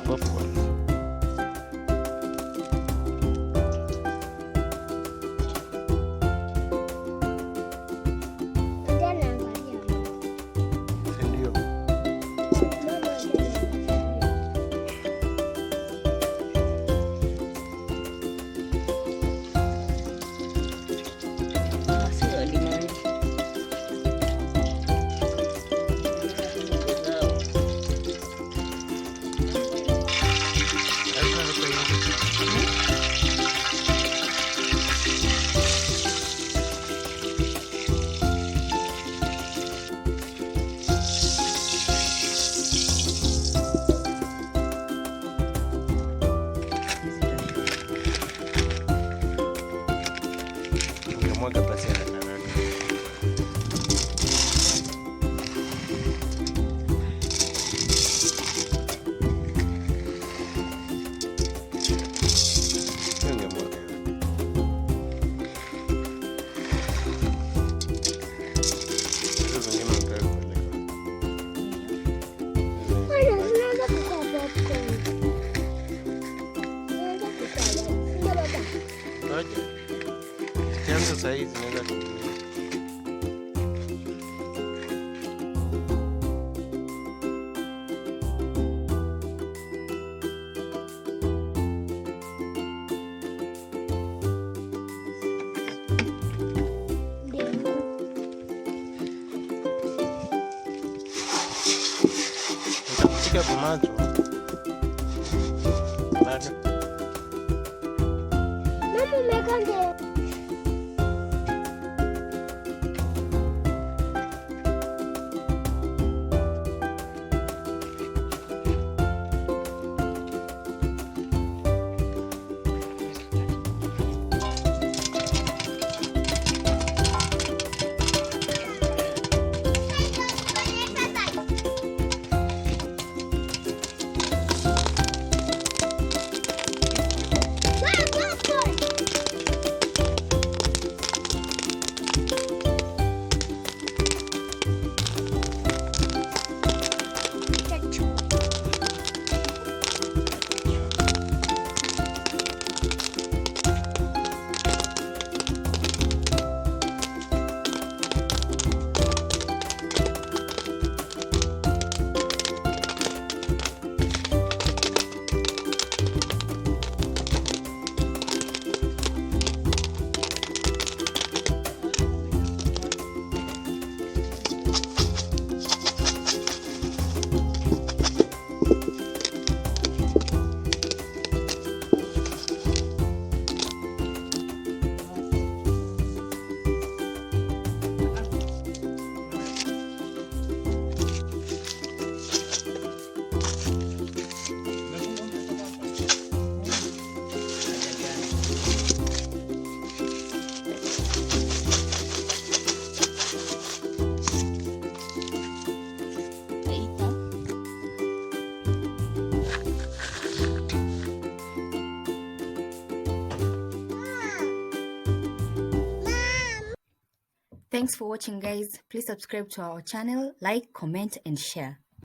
popcorn. Mwaga basi haraka haraka. Ungemwaga. Hizo zingine unataka kupeleka. Unaweza kukaa popcorn. Unaweza kukaa baba. Ngoja. Chanzo sahihi zinaweza kutumia. Nitakupiga kwa macho. Bado. Mama umekande. Thanks for watching, guys. Please subscribe to our channel, like, comment and share.